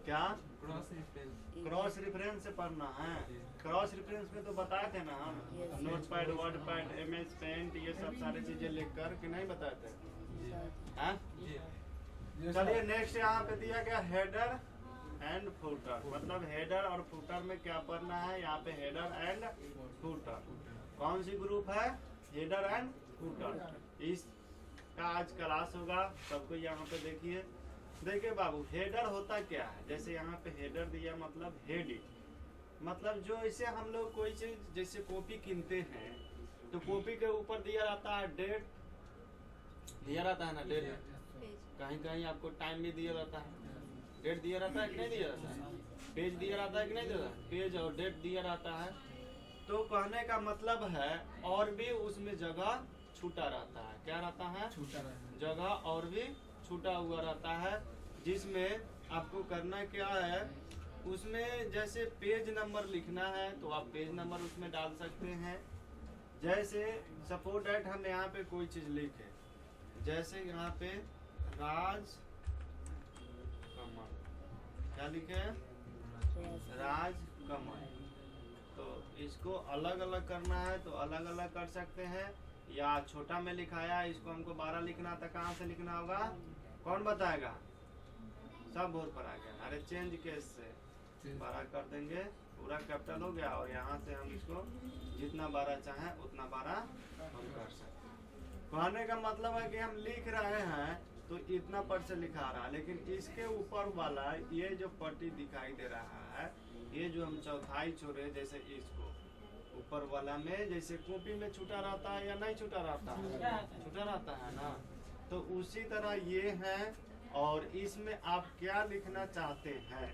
क्या cross reference से पढ़ना है। क्रॉस रेफरेंस में तो बताए थे ना हम, Notepad, WordPad, MS Paint, ये सब सारी चीजें लिख कर कि नहीं बताए थे? हाँ? चलिए नेक्स्ट यहाँ पे दिया गया हेडर एंड फुटर, मतलब हेडर और फुटर में क्या पढ़ना है। यहाँ पे हेडर एंड फुटर कौन सी ग्रुप है? Header and footer. इसका आज क्लास होगा, सबको यहाँ पे देखिए बाबू, हेडर होता क्या है। जैसे यहाँ पे हेडर दिया मतलब हेडिंग, मतलब जो इसे हम लोग कोई चीज जैसे कॉपी किनते हैं तो कॉपी के ऊपर दिया रहता है डेट, दिया रहता है ना डेट, कहीं कहीं आपको टाइम भी दिया रहता है, डेट दिया रहता है कि नहीं दिया रहता है, पेज दिया रहता है कि नहीं दिया रहता है, पेज और डेट दिया रहता है। तो कहने का मतलब है और भी उसमें जगह छूटा रहता है। क्या रहता है? छूटा रहता जगह और भी छूटा हुआ रहता है, जिसमें आपको करना क्या है, उसमें जैसे पेज नंबर लिखना है तो आप पेज नंबर उसमें डाल सकते हैं। जैसे सपोज दैट हम यहाँ पे कोई चीज लिखे, जैसे यहाँ पे राज कमल, क्या लिखे? राज कमल। तो इसको अलग अलग करना है तो अलग अलग कर सकते हैं, या छोटा में लिखाया इसको हमको 12 लिखना था, कहाँ से लिखना होगा? कौन बताएगा? सब बोर्ड पर आ गया। अरे चेंज केस से 12 कर देंगे, पूरा कैपिटल हो गया, और यहाँ से हम इसको जितना 12 चाहे उतना 12 हम कर सकते हैं। कहने का मतलब है कि हम लिख रहे हैं तो इतना पर से लिखा रहा है, लेकिन इसके ऊपर वाला ये जो पट्टी दिखाई दे रहा है, ये जो हम चौथाई छोड़े, जैसे इसको ऊपर वाला में जैसे कॉपी में छूटा रहता है या नहीं छूटा रहता है? छूटा रहता है ना। तो उसी तरह ये है, और इसमें आप क्या लिखना चाहते हैं,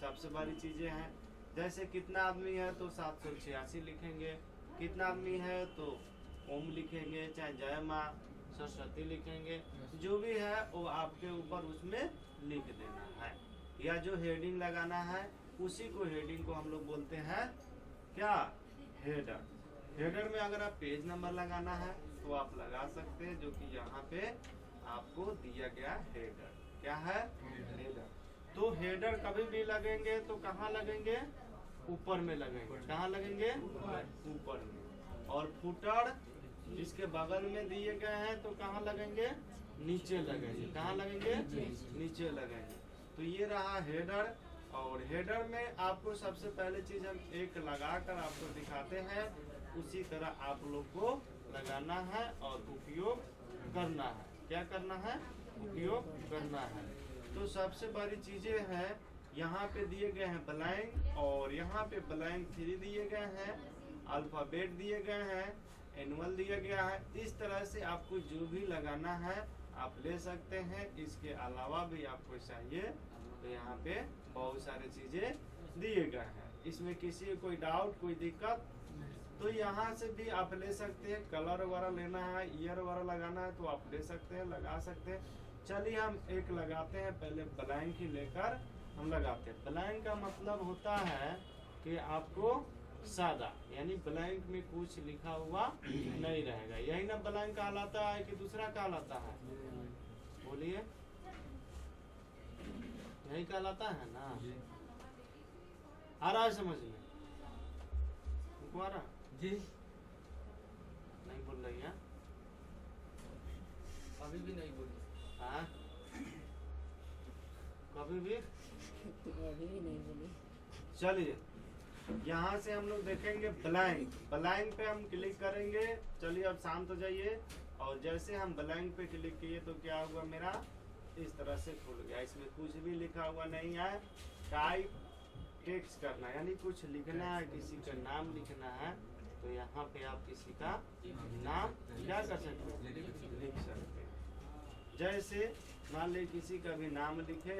सबसे बड़ी चीजें हैं। जैसे कितना आदमी है तो 786 लिखेंगे, कितना आदमी है तो ओम लिखेंगे, चाहे जय माँ सरस्वती लिखेंगे, जो भी है वो आपके ऊपर उसमें लिख देना है। या जो हेडिंग लगाना है उसी को, हेडिंग को हम लोग बोलते हैं क्या? हेडर। हेडर में अगर आप पेज नंबर लगाना है तो आप लगा सकते हैं, जो कि यहाँ पे आपको दिया गया हेडर। क्या है? हेडर। तो हेडर कभी भी लगेंगे तो कहाँ लगेंगे? ऊपर में लगेंगे। कहाँ लगेंगे? ऊपर में। और फुटर जिसके बगल में दिए गए हैं तो कहाँ लगेंगे? नीचे लगेंगे। कहाँ लगेंगे? नीचे लगेंगे। तो ये रहा हेडर। और हेडर में आपको सबसे पहले चीज हम एक लगाकर आपको दिखाते हैं, उसी तरह आप लोग को लगाना है और उपयोग करना है। क्या करना है? उपयोग करना है। तो सबसे बड़ी चीजें हैं, यहाँ पे दिए गए हैं ब्लैंक, और यहाँ पे ब्लैंक 3 दिए गए हैं, अल्फाबेट दिए गए हैं, एनुअल दिया गया है। इस तरह से आपको जो भी लगाना है आप ले सकते हैं। इसके अलावा भी आपको चाहिए तो यहाँ पे बहुत सारी चीजें दिए गए हैं। इसमें किसी को कोई डाउट, कोई दिक्कत तो यहाँ से भी आप ले सकते हैं। कलर वगैरह लेना है, ईयर वगैरह लगाना है तो आप ले सकते हैं, लगा सकते हैं। चलिए हम एक लगाते हैं, पहले ब्लैंक ही लेकर हम लगाते हैं। ब्लैंक का मतलब होता है कि आपको सादा, यानी ब्लैंक में कुछ लिखा हुआ नहीं रहेगा। यही ना ब्लैंक कहलाता है कि दूसरा कहलाता है? बोलिए, यही कहलाता है ना? आ रहा है समझ में? आ रहा जी? नहीं बोल रही है? अभी भी नहीं बोली। हाँ, कभी भी नहीं बोली। चलिए यहाँ से हम लोग देखेंगे ब्लैंक। ब्लैंक पे हम क्लिक करेंगे। चलिए अब शांत हो जाइए। और जैसे हम ब्लैंक पे क्लिक किए तो क्या हुआ, मेरा इस तरह से खुल गया। इसमें कुछ भी लिखा हुआ नहीं है। टाइप टेक्स्ट करना, यानी कुछ लिखना है, किसी का नाम लिखना है तो यहाँ पे आप किसी का नाम क्या कर सकते हैं? लिख सकते हैं। जैसे मान ली किसी का भी नाम लिखे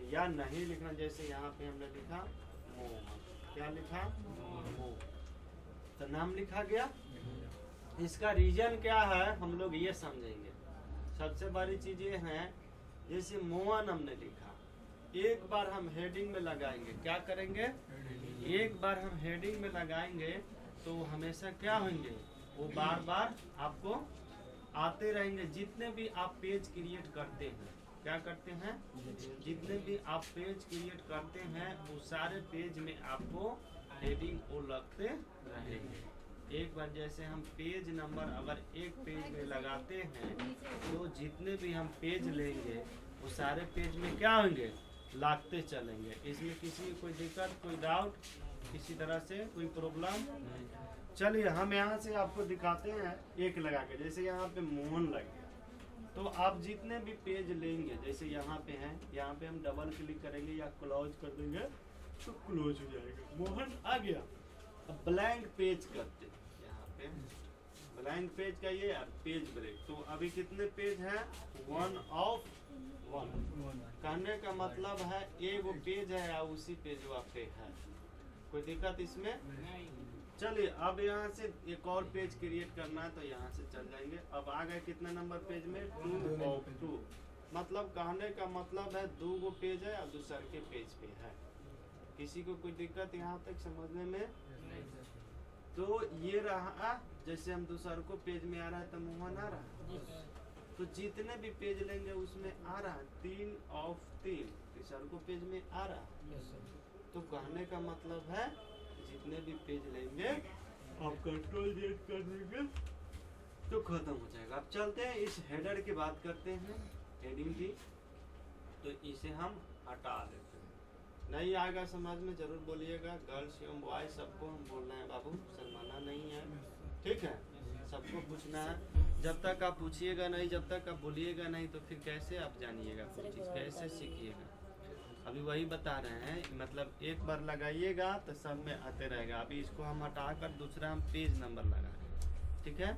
या नहीं लिखना, जैसे यहाँ पे हमने लिखा मोहम्मद। क्या लिखा? मोहम्मद। तो नाम लिखा गया। इसका रीजन क्या है हम लोग ये समझेंगे। सबसे बड़ी चीज ये है, जैसे मोहन हमने लिखा, एक बार हम हेडिंग में लगाएंगे। क्या करेंगे? एक बार हम हेडिंग में लगाएंगे तो हमेशा क्या होंगे, वो बार बार आपको आते रहेंगे। जितने भी आप पेज क्रिएट करते हैं क्या करते हैं, जितने भी आप पेज क्रिएट करते हैं उस सारे पेज में आपको हेडिंग वो लगते रहेंगे। एक बार जैसे हम पेज नंबर अगर एक पेज में लगाते हैं तो जितने भी हम पेज लेंगे वो सारे पेज में क्या होंगे, लागते चलेंगे। इसमें किसी की कोई दिक्कत, कोई डाउट, किसी तरह से कोई प्रॉब्लम? चलिए हम यहाँ से आपको दिखाते हैं एक लगा के। जैसे यहाँ पे मोहन लग गया, तो आप जितने भी पेज लेंगे, जैसे यहाँ पे हैं, यहाँ पे हम डबल क्लिक करेंगे या क्लोज कर देंगे तो क्लोज हो जाएगा, मोहन आ गया। अब ब्लैंक पेज करते हैं, यहाँ पे ब्लैंक पेज का ये पेज ब्रेक। तो अभी कितने पेज हैं, 1 of 1। कहने का मतलब है एक वो पेज है या उसी पेज पे है, कोई दिक्कत इसमें? चलिए अब यहाँ से एक और पेज क्रिएट करना है तो यहाँ से चल जाएंगे। अब आ गए कितने नंबर पेज में, 2 of 2। मतलब कहने का मतलब है 2 गो पेज है और दूसर के पेज पे है। किसी को कोई दिक्कत यहाँ तक समझने में? तो ये रहा, जैसे हम दूसर को पेज में आ रहा है तो मोहन आ रहा है, तो जितने भी पेज लेंगे उसमें आ रहा है 3 of 3 तीसर को पेज में आ रहा है। तो कहने का मतलब है जितने भी पेज लेंगे आप कंट्रोल Z कर देंगे तो खत्म हो जाएगा। अब चलते हैं इस हेडर की बात करते हैं, हेडिंग की। तो इसे हम हटा देते हैं। नहीं आएगा समझ में जरूर बोलिएगा, गर्ल्स एवं बॉयज सबको हम बोलना है बाबू, शर्माना नहीं है, ठीक है? सबको पूछना है। जब तक आप पूछिएगा नहीं, जब तक आप बोलिएगा नहीं तो फिर कैसे आप जानिएगा कुछ चीज़, कैसे सीखिएगा? अभी वही बता रहे हैं, मतलब एक बार लगाइएगा तो सब में आते रहेगा। अभी इसको हम हटाकर दूसरा हम पेज नंबर लगा रहे हैं, ठीक है?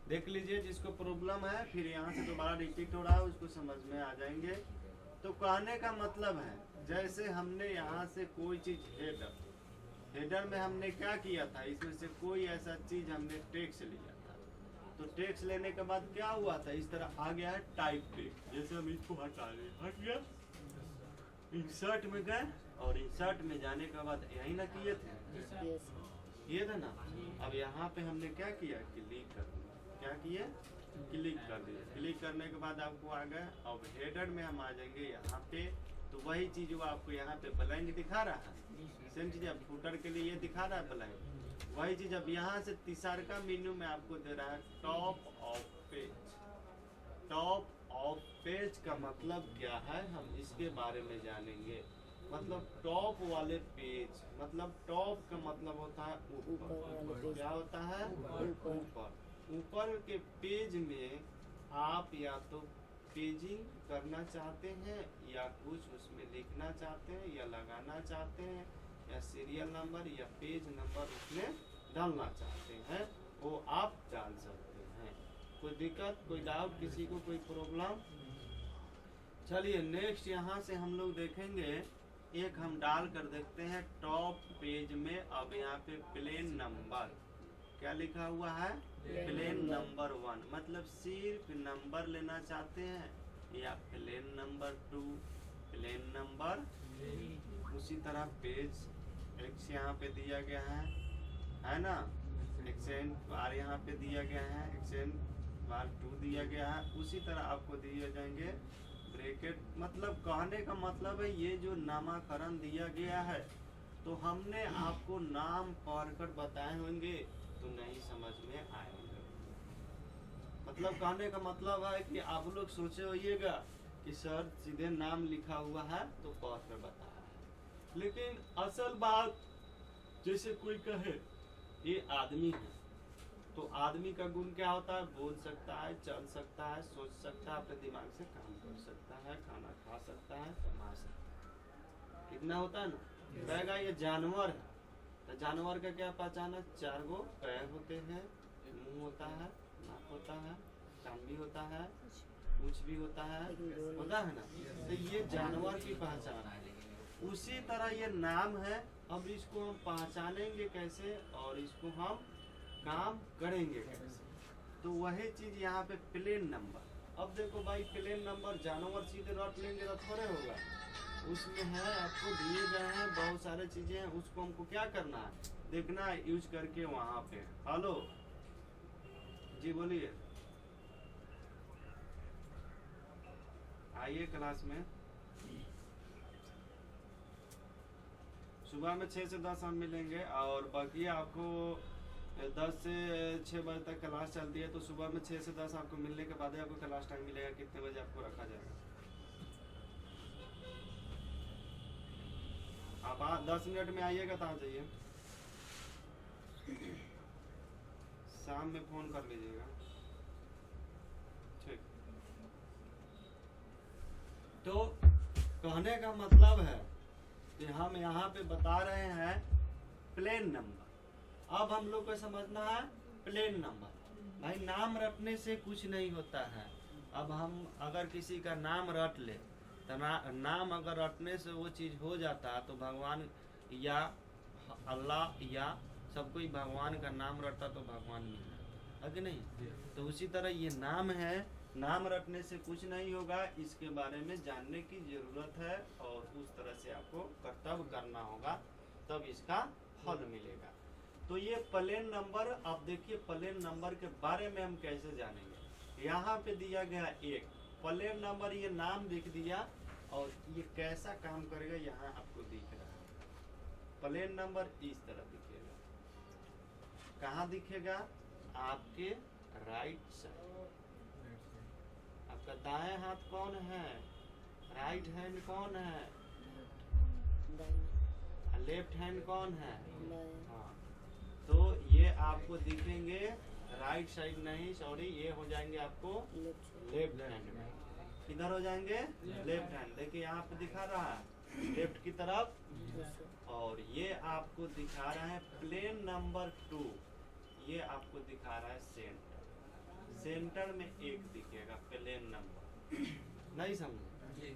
देख लीजिए जिसको प्रॉब्लम है, फिर यहाँ से दोबारा रिपीट हो रहा है उसको समझ में आ जाएंगे। तो कहने का मतलब है जैसे हमने यहाँ से कोई चीज़ हेडर में हमने क्या किया था, इसमें से कोई ऐसा चीज़ हमने टेक्स्ट लिया था, तो टेक्स्ट लेने के बाद क्या हुआ था, इस तरह आ गया है टाइप टेक्स्ट। जैसे हम इसको हटा रहे, हट गया, इंसर्ट में गए और इंसर्ट में जाने के बाद यही ना किए थे, किए थे ना। अब यहाँ पे हमने क्या किया, क्लिक कर दिया। क्या किए, क्लिक कर दिया। क्लिक करने के बाद आपको आ गए। अब हेडर में हम आ जाएंगे यहाँ पे, तो वही चीज़ वो आपको यहाँ पे ब्लैंक दिखा रहा है, सेम चीज़ अब फुटर के लिए ये दिखा रहा है ब्लैंक, वही चीज़ अब यहाँ से तीसरा मेन्यू में आपको दे रहा है top of page. Top of page का मतलब क्या है, हम इसके बारे में जानेंगे। मतलब टॉप वाले पेज, मतलब टॉप का मतलब होता है ऊपर। क्या होता है, ऊपर। ऊपर के पेज में आप या तो पेजिंग करना चाहते हैं या कुछ उसमें लिखना चाहते हैं या लगाना चाहते हैं या सीरियल नंबर या पेज नंबर उसमें डालना चाहते हैं, वो आप डाल सकते हैं। कोई दिक्कत, कोई डाउट, किसी को कोई प्रॉब्लम? चलिए नेक्स्ट यहाँ से हम लोग देखेंगे, एक हम डाल कर देखते हैं टॉप पेज में। अब यहाँ पे प्लेन नंबर क्या लिखा हुआ है, प्लेन नंबर 1, मतलब सिर्फ नंबर लेना चाहते हैं या प्लेन नंबर 2, प्लेन नंबर, उसी तरह पेज एक्स यहाँ पे दिया गया है ना, एक्सेंट बार यहाँ पे दिया गया है, एक्सेंट बार 2 दिया गया है, उसी तरह आपको दिए जाएंगे ब्रैकेट। मतलब कहने का मतलब है ये जो नामकरण दिया गया है तो हमने आपको नाम पढ़कर बताए होंगे तो नहीं समझ में आएंगे। मतलब कहने का मतलब है कि आप लोग सोचे होइएगा कि सर सीधे नाम लिखा हुआ है तो पढ़ कर बता रहा है, लेकिन असल बात जैसे कोई कहे ये आदमी है, तो आदमी का गुण क्या होता है, बोल सकता है, चल सकता है, सोच सकता है, अपने दिमाग से काम कर सकता है, खाना खा सकता है, कमा सकता है, कितना होता है ना। कहेगा ये जानवर है तो जानवर का क्या पहचान है, 4 गो पैर होते हैं, मुंह होता है, नाक होता है, कान भी होता है, पूंछ भी होता है ना। तो ये जानवर की पहचान है। उसी तरह ये नाम है। अब इसको हम पहचानेंगे कैसे और इसको हम काम करेंगे कैसे, तो वही चीज यहाँ पे प्लेन नंबर। अब देखो भाई प्लेन नंबर जानवर सीधे रट लेंगे तो थोड़े होगा, उसमें है आपको दिए गए हैं बहुत सारे चीजें हैं, उसको हमको क्या करना है, देखना है यूज करके वहां पे। हेलो जी बोलिए, आइए क्लास में। सुबह में 6 से 10 हम मिलेंगे और बाकी आपको 10 से 6 बजे तक क्लास चलती है, तो सुबह में 6 से 10 आपको मिलने के बाद ही आपको क्लास टाइम मिलेगा कितने बजे आपको रखा जाएगा। आप 10 मिनट में आइएगा तो आ जाइए, शाम में फोन कर लीजिएगा, ठीक। तो कहने का मतलब है कि हम यहाँ पे बता रहे हैं प्लेन नंबर। अब हम लोग को समझना है प्लेन नंबर। भाई नाम रटने से कुछ नहीं होता है। अब हम अगर किसी का नाम रट ले तो नाम अगर रटने से वो चीज़ हो जाता है, तो भगवान या अल्लाह या सब कोई भगवान का नाम रटता तो भगवान मिल जाता है कि नहीं। तो उसी तरह ये नाम है, नाम रटने से कुछ नहीं होगा, इसके बारे में जानने की जरूरत है और उस तरह से आपको कर्तव्य करना होगा, तब इसका फल मिलेगा। तो ये प्लेन नंबर, आप देखिए प्लेन नंबर के बारे में हम कैसे जानेंगे। यहाँ पे दिया गया एक प्लेन नंबर, ये नाम लिख दिया और ये कैसा काम करेगा यहाँ आपको दिख रहा है। प्लेन नंबर इस तरह दिखेगा। कहाँ दिखेगा? आपके राइट साइड। आपका दाएं हाथ कौन है? राइट हैंड कौन है? दाएं। लेफ्ट हैंड कौन है? दाएं। हाँ, तो ये आपको दिखेंगे राइट साइड नहीं, सॉरी, ये हो जाएंगे आपको लेफ्ट हैंड में। किधर हो जाएंगे? Left hand. देखिए यहाँ पे दिखा रहा है लेफ्ट की तरफ, और ये आपको दिखा रहा है प्लेन नंबर 2। ये आपको दिखा रहा है सेंटर। सेंटर में एक दिखेगा प्लेन नंबर, नहीं समझे?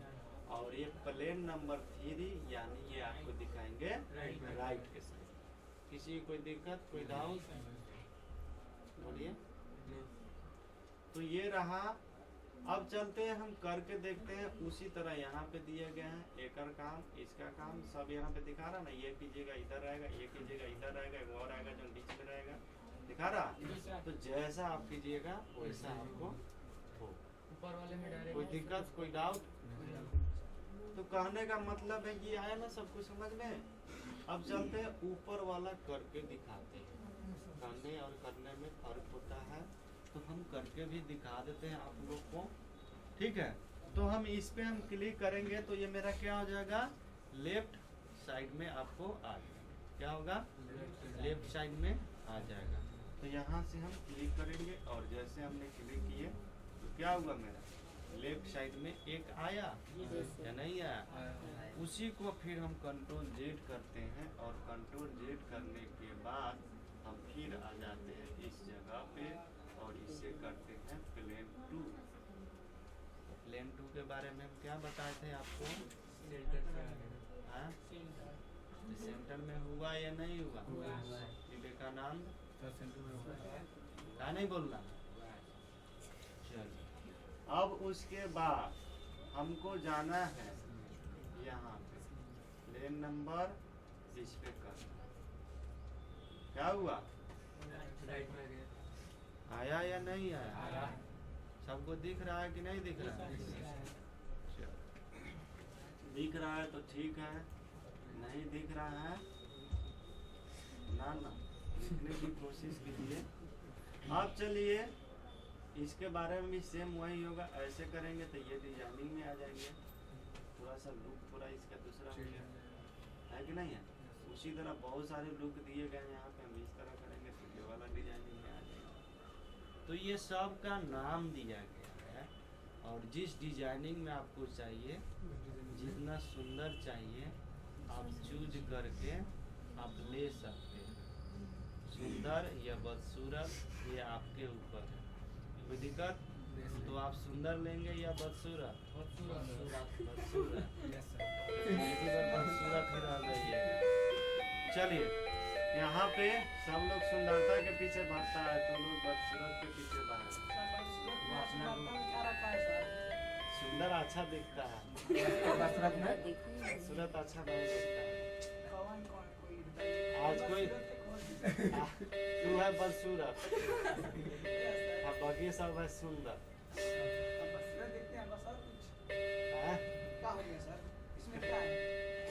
और ये प्लेन नंबर 3, यानी ये आपको दिखाएंगे राइट के साइड। किसी कोई दिक्कत, कोई डाउट? बोलिए। तो ये रहा। अब चलते हैं हम करके देखते हैं। उसी तरह यहाँ पे दिया गया है एक और काम, इसका काम सब यहाँ पे दिखा रहा ना। ये कीजिएगा इधर रहेगा, ये कीजिएगा इधर रहेगा, एक और आएगा जो बीच में रहेगा, दिखा रहा। तो जैसा आप कीजिएगा वैसा आपको हो। ऊपर वाले में डायरेक्ट कोई दिक्कत, कोई डाउट? तो कहने का मतलब है ये आया ना सबको समझ में। अब चलते हैं ऊपर वाला करके दिखाते हैं। कहने और करने में फर्क होता है, तो हम करके भी दिखा देते हैं आप लोग को, ठीक है। तो हम इस पे हम क्लिक करेंगे तो ये मेरा क्या हो जाएगा? लेफ्ट साइड में आपको आ जाएगा। क्या होगा? लेफ्ट साइड में आ जाएगा। तो यहाँ से हम क्लिक करेंगे और जैसे हमने क्लिक किए तो क्या हुआ? मेरा लेफ्ट साइड में एक आया या नहीं आया? उसी को फिर हम कंट्रोल जेड करते हैं और कंट्रोल जेड करने के बाद हम फिर आ जाते हैं इस जगह पे और इसे करते हैं प्लेन 2। प्लेन 2 के बारे में हम क्या बताए थे आपको? हाँ? सेंटर में हुआ या नहीं हुआ? विवेकानंद क्या नहीं बोलना। चलिए, अब उसके बाद हमको जाना है यहाँ पे प्लेन नंबर, इस पे करना। क्या हुआ? आया या नहीं आया? सबको दिख रहा है कि नहीं दिख रहा है? चलो, दिख रहा है तो ठीक है, नहीं दिख रहा है ना लिखने की कोशिश कीजिए। अब चलिए इसके बारे में भी सेम वही होगा। ऐसे करेंगे तो ये डिजाइनिंग में आ जाएंगे, थोड़ा सा लुक थोड़ा इसका दूसरा हो गया है कि नहीं है। उसी तरह बहुत सारे लुक दिए गए हैं यहाँ पे, हम इस तरह करेंगे तो ये वाला डिजाइनिंग में आ जाएगा। तो ये सब का नाम दिया गया है और जिस डिजाइनिंग में आपको चाहिए, जितना सुंदर चाहिए आप चूज करके आप ले सकते हैं। सुंदर या बदसूरत ये आपके ऊपर है। कोई दिक्कत? तो आप सुंदर लेंगे या बदसूरत? बदसूरत ही रह जाइएगा। चलिए, यहाँ पे सब लोग सुंदरता के पीछे भागता है तो लोग बदसूरत के पीछे भागते हैं। सुंदर अच्छा दिखता है, बदसूरत अच्छा नहीं दिखता है। आज कोई तू है बदसूरत, बाकी सब है सुंदर।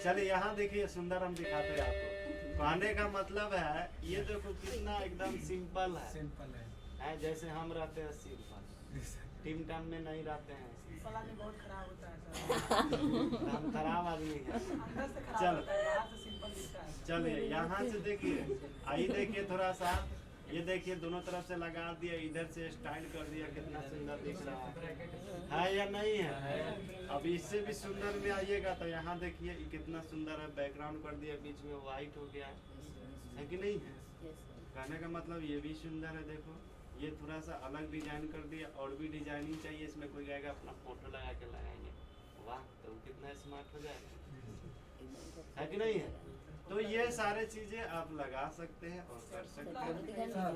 चलिए यहाँ देखिए सुंदर हम दिखाते हैं आपको। कहने का मतलब है ये देखो कितना एकदम सिंपल है, सिंपल है। जैसे हम रहते हैं सिंपल, टीम टाइम में नहीं रहते हैं। सिंपल आदमी बहुत खराब होता है सर। हम खराब आदमी हैं। अंदर से खराब चल। होता है, बाहर से सिंपल दिखता है। चलिए यहाँ से देखिए, आइए देखिए थोड़ा सा, ये देखिए दोनों तरफ से लगा दिया, इधर से स्टाइल कर दिया, कितना सुंदर दिख रहा है या नहीं है? अब इससे भी सुंदर में आइएगा तो यहाँ देखिए ये कितना सुंदर है, बैकग्राउंड कर दिया, बीच में व्हाइट हो गया है कि नहीं है? कहने का मतलब ये भी सुंदर है। देखो ये थोड़ा सा अलग डिजाइन कर दिया, और भी डिजाइनिंग चाहिए इसमें, कोई जाएगा अपना फोटो लगा के लगाएंगे, वाह तो कितना स्मार्ट हो जाएगा, है कि नहीं है? तो ये सारे चीजें आप लगा सकते हैं और कर सकते हैं। हाँ?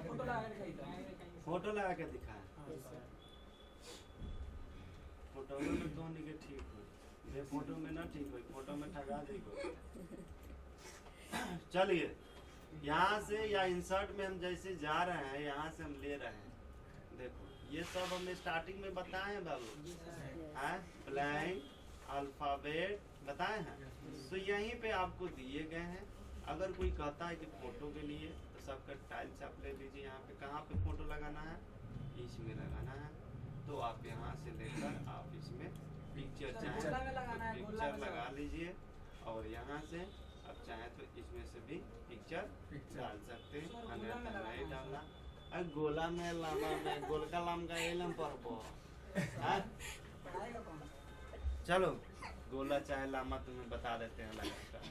फोटो लगा के दिखाइए। फोटो लगा के दिखाएं, फोटो में तो नहीं के ठीक हो, ये फोटो में ना ठीक हो, फोटो में ठगा देगो। चलिए यहाँ से या इंसर्ट में हम जैसे जा रहे हैं, यहाँ से हम ले रहे हैं। देखो ये सब हमने स्टार्टिंग में बताए हैं बाबू, हैं ब्लैंक अल्फाबेट बताए हैं, तो यहीं पे आपको दिए गए हैं। अगर कोई कहता है कि फोटो के लिए तो सबका टाइल्स आप ले लीजिए, यहाँ पे कहाँ पे फोटो लगाना है, इसमें लगाना है, तो आप यहाँ से लेकर आप इसमें पिक्चर चाहें गोला में लगाना है, तो गोला पिक्चर में लगा लीजिए, और यहाँ से आप चाहें तो इसमें से भी पिक्चर डाल सकते हैं, सर, अन्यथा गोला में लगाना नहीं है, डालना। अरे गोला में लामा में गोलका लाम का एलम पर पढ़ाएगा कौन? चलो गोला चाहे लामा तुम्हें बता देते हैं लगाकर।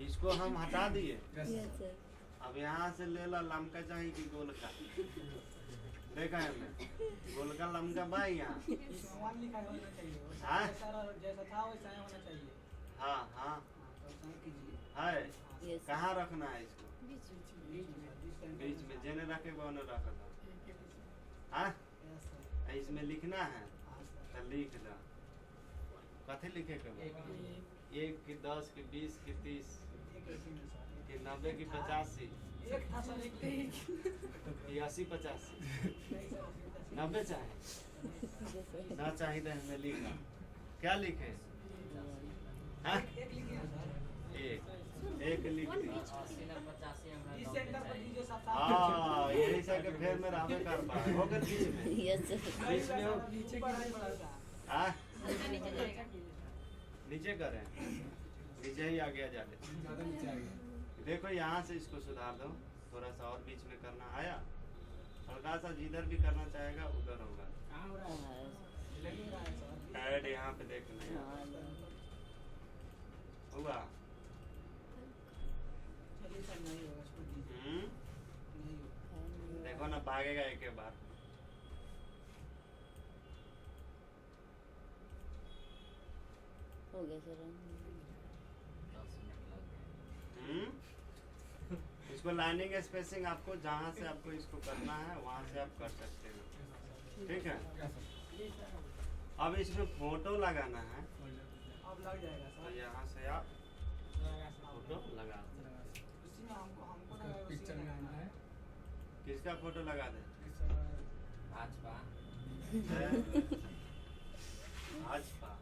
इसको हम हटा दिए, अब यहाँ से ले ला लमका चाहिए कि गोलका, देखा है हमने गोलका लमका भाई यहाँ। भगवान लिखा होना चाहिए, हाँ? जैसा था वैसा ही होना चाहिए। हाँ हाँ तो ऐसा ही कीजिए। है, Yes. कहाँ रखना है इसको? बीच में बीच में जेने रखे बने रखा था। हाँ इसमें लिखना है तो लिख लो, कथे लिखे के बा? 1 की 10 की 20 की 30 की 90 की 85 एक था सर, एक की 80 85 90 चाहे ना चाहिए तो हमें लिखा, क्या लिखे? हाँ एक लिखिए सर। एक लिख दी। इस सेंटर पर दीजिए सब साफ। हाँ यही से के फेर में रहबे कर पाए होकर बीच में, बीच में हो। नीचे पर नहीं पड़ा था। हाँ नीचे करें, नीचे ही आ गया जाले। ज़्यादा नीचे आ गया। देखो यहाँ से इसको सुधार दो, थोड़ा सा और बीच में करना आया, हल्का सा जिधर भी करना चाहेगा उधर होगा। कहाँ हो रहा है? लग ही रहा है सर। ऐड यहाँ पे देखना हुआ। चलिए सर, नहीं होगा, छोड़ दीजिए। नहीं होगा। देखो ना भागेगा एक बार। हो गया सर। इसको लाइनिंग स्पेसिंग आपको जहाँ से आपको इसको करना है वहाँ से आप कर सकते हो, ठीक है? अब इसमें फोटो लगाना है अब लग जाएगा तो सर। यहाँ से आप फोटो लगा दें। उसी में हमको ना उसी पिक्चर में लगाना है। किसका फोटो लगा दें? भाजपा। भाजपा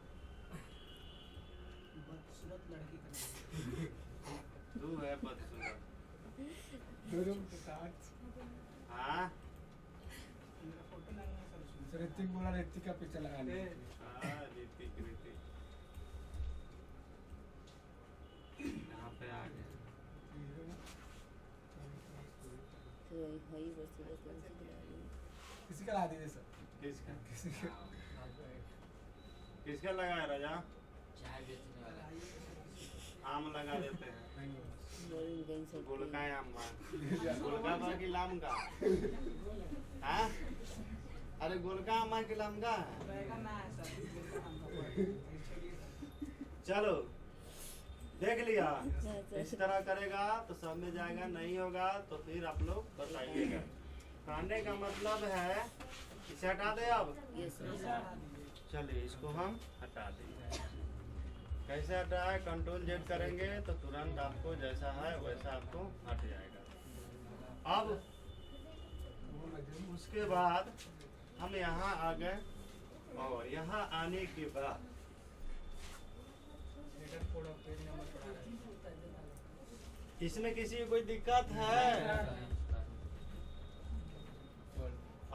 बदसूरत लड़की का नाम। तू है बदसूरत। दोनों के साथ। हाँ मेरा फोटो लगना है सर उसमें। ऋतिक बोला ऋतिक का पिक्चर लगाने के लिए। हाँ ऋतिक ऋतिक यहाँ पे आ गए। तो वही बस किसी का ला दीजिए सर। किसका किसी का। किसका लगाया राजा? लगाइए आम लगा देते हैं। बोलूँ कहीं से गोलका है आम बा। गोलका बा की लाम का? हाँ अरे गोलका आम बा की लाम का? बैगन ना है सर। चलो देख लिया, इस तरह करेगा तो सब में जाएगा, नहीं होगा तो फिर आप लोग बताइएगा। कहने का मतलब है इसे हटा दे अब। चलिए इसको हम हटा देंगे। कैसे हटा है? कंट्रोल जेड करेंगे तो तुरंत आपको जैसा है वैसा आपको हट जाएगा। अब उसके बाद हम यहाँ आ गए, और यहाँ आने के बाद इसमें किसी को कोई दिक्कत है?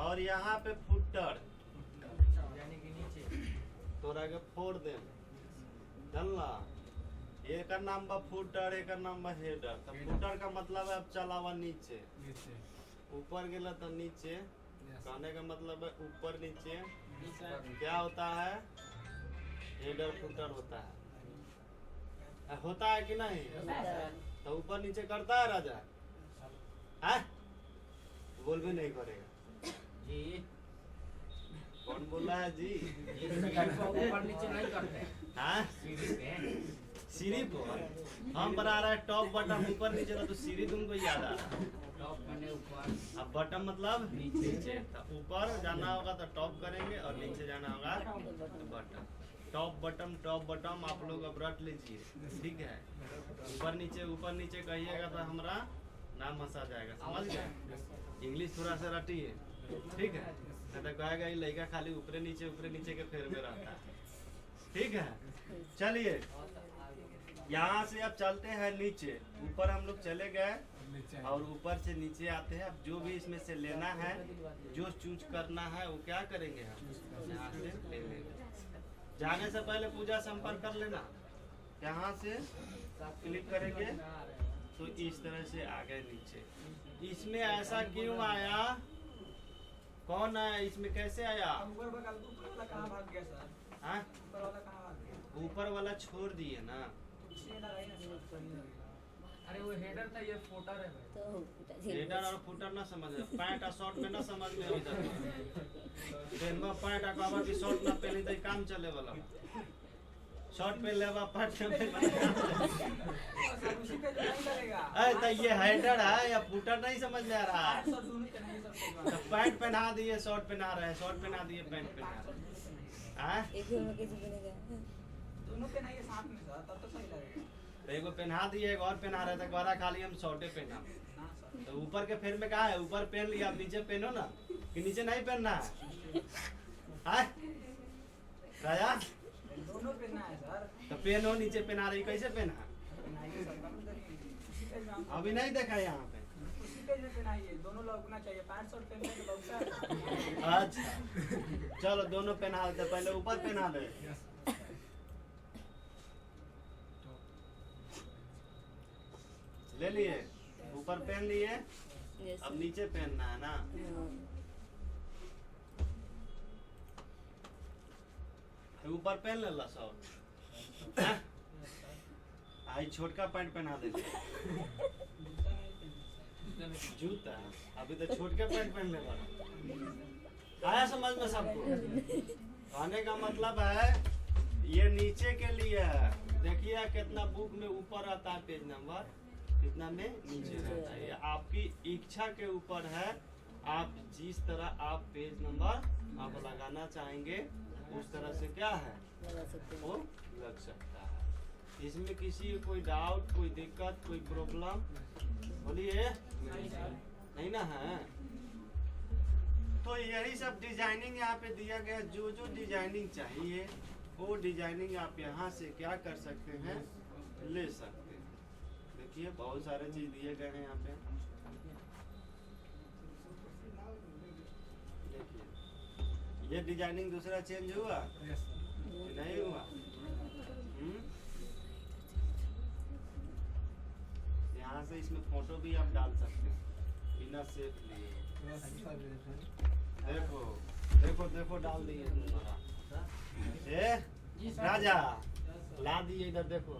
और यहाँ पे फुटर तोरा के फोड़ दे जानला। एक का नाम बा फुटर, एक का नाम बा हेडर। तो फुटर का मतलब है अब चलावा नीचे, ऊपर गेला तो नीचे। कहने का मतलब है ऊपर नीचे क्या होता है? हेडर फुटर होता है कि नहीं? तो ऊपर नीचे करता है राजा? है? बोल भी नहीं करेगा जी। कौन बोल रहा है जी? ऊपर नीचे नहीं करते। हाँ? सीढ़ी पर हम बना रहे हैं टॉप बटन ऊपर नीचे का, तो सीढ़ी तुमको याद आ रहा है। टॉप मैंने ऊपर, अब बटन मतलब नीचे। तो ऊपर जाना होगा तो टॉप करेंगे और नीचे जाना होगा तो बटन। टॉप बटन आप लोग अब रट लीजिए, ठीक है? ऊपर नीचे कहिएगा तो हमारा नाम हंसा जाएगा, समझ गए? इंग्लिश थोड़ा सा रटिए, ठीक है? नहीं तो कहेगा ये लड़का खाली ऊपरे नीचे के फेर में रहता है, ठीक है? चलिए यहाँ से अब चलते हैं नीचे। ऊपर हम लोग चले गए और ऊपर से नीचे आते हैं। अब जो भी इसमें से लेना है, जो चूज करना है वो क्या करेंगे हम यहाँ से ले लेंगे। जाने से पहले पूजा संपर्क कर लेना। यहाँ से क्लिक करेंगे तो इस तरह से आ गए नीचे। इसमें ऐसा क्यों आया? कौन आया इसमें? कैसे आया? हाँ? ऊपर वाला छोड़ दिए ना। अरे वो हेडर था, ये फुटर है भाई। तो हेडर और फुटर ना समझ में, पैंट और शॉर्ट में ना समझ में इधर पेनवा पैंट और बाबा की शॉर्ट ना पहनी तो काम चले वाला। शॉर्ट पहन लेवा पैंट अरे तो ये हेडर है या फुटर नहीं समझ में आ रहा है? तो पैंट पहना दिए, शॉर्ट पहना रहे, शॉर्ट पहना दिए, पैंट पहना रहे। एक में कैसे बनेगा? दोनों पहनाइए साथ में सर, तब तो सही लगेगा। एगो पहना दिए, एक और पहना रहे थे, गौरा खाली हम शॉर्टे पहना। ना सर, तो ऊपर के फेर में कहा है? ऊपर पहन लिया, अब नीचे पहनो ना, कि नीचे नहीं पहनना है? हाँ? राजा दोनों पहनना है सर। तो पहनो, नीचे पहना रही, कैसे पहना? पहनाइए सर, कम करिए। उसी पेज में हम- अभी नहीं देखा यहाँ पे। उसी पेज में पहनाइए, दोनों लगना चाहिए। पैंट शर्ट पहनने के लगता है। अच्छा चलो दोनों पहना देते, पहले ऊपर पहना दे। ले लिए, ऊपर पहन लिए, अब नीचे पहनना है ना। ऊपर पहन लेला शॉर्ट। आई छोटका पैंट पहना दे। जूता अभी तो छोटके पैंट पहन ले वाला आया समझ में सबको? कहने का मतलब है ये नीचे के लिए है। देखिए कितना बुक में ऊपर आता है पेज नंबर, कितना में नीचे रहता है। ये आपकी इच्छा के ऊपर है, आप जिस तरह आप पेज नंबर आप लगाना चाहेंगे उस तरह से क्या है वो लग सकता है। इसमें किसी को कोई डाउट, कोई दिक्कत, कोई प्रॉब्लम बोलिए नहीं ना है? तो यही सब डिजाइनिंग यहाँ पे दिया गया। जो जो डिजाइनिंग चाहिए वो डिजाइनिंग आप यहाँ से क्या कर सकते हैं, ले सकते हैं। देखिए बहुत सारे चीज दिए गए हैं यहाँ पे। देखिए ये डिजाइनिंग दूसरा चेंज हुआ कि नहीं हुआ? यहाँ से इसमें फोटो भी आप डाल सकते हैं बिना सेफ लिए। देखो देखो देखो डाल दिए तुम्हारा। राजा ला दिए इधर, देखो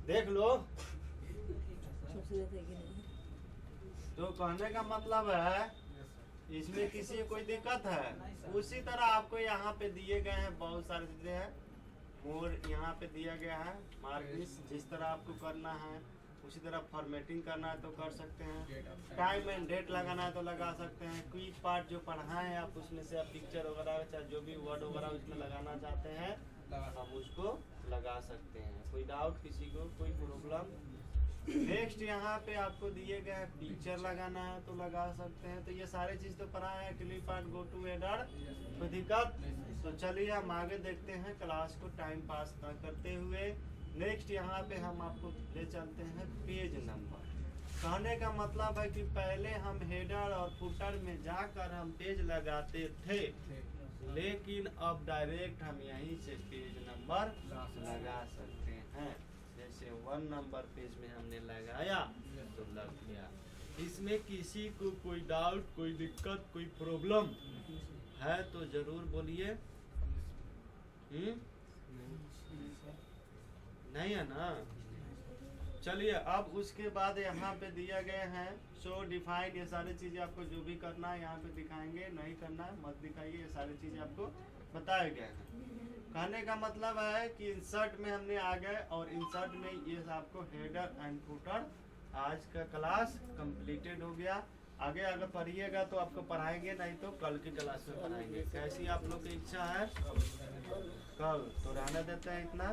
देख लो। तो कहने का मतलब है इसमें किसी को कोई दिक्कत है? उसी तरह आपको यहाँ पे दिए गए हैं बहुत सारी चीजें हैं। मोर यहाँ पे दिया गया है, मार्किंग जिस तरह आपको करना है उसी तरह फॉर्मेटिंग करना है तो कर सकते हैं। टाइम एंड डेट लगाना है तो लगा सकते हैं। क्विक पार्ट जो पढ़ाए हैं आप उसमें से आप पिक्चर वगैरह चाहे जो भी वर्ड वगैरह उसमें लगाना चाहते हैं हम उसको लगा सकते हैं। कोई डाउट किसी को, कोई प्रॉब्लम? नेक्स्ट यहाँ पे आपको दिए गए हैं पिक्चर लगाना है तो लगा सकते हैं। तो ये सारे चीज तो पढ़ा है। Clip art, go to header, कोई दिक्कत? तो चलिए हम आगे देखते हैं क्लास को टाइम पास ना करते हुए। नेक्स्ट यहाँ पे हम आपको ले चलते हैं पेज नंबर। कहने का मतलब है कि पहले हम हेडर और फुटर में जाकर हम पेज लगाते थे, लेकिन अब डायरेक्ट हम यहीं से पेज नंबर लगा सकते हैं। जैसे 1 नंबर पेज में हमने लगाया तो लग गया। इसमें किसी को कोई डाउट, कोई दिक्कत, कोई प्रॉब्लम है तो जरूर बोलिए। नहीं है ना? चलिए अब उसके बाद यहाँ पे दिया गए हैं शो डिफाइन, ये सारी चीजें आपको जो भी करना है यहाँ पे दिखाएंगे, नहीं करना है मत दिखाइए, ये सारी चीजें आपको बताए गए हैं। कहने का मतलब है कि इंसर्ट में हमने आ गए और इंसर्ट में ये आपको हेडर एंड फुटर आज का क्लास कंप्लीटेड हो गया। आगे अगर पढ़िएगा तो आपको पढ़ाएंगे, नहीं तो कल की क्लास में पढ़ाएंगे। कैसी आप लोग की इच्छा है? कल तो रहने देते हैं इतना।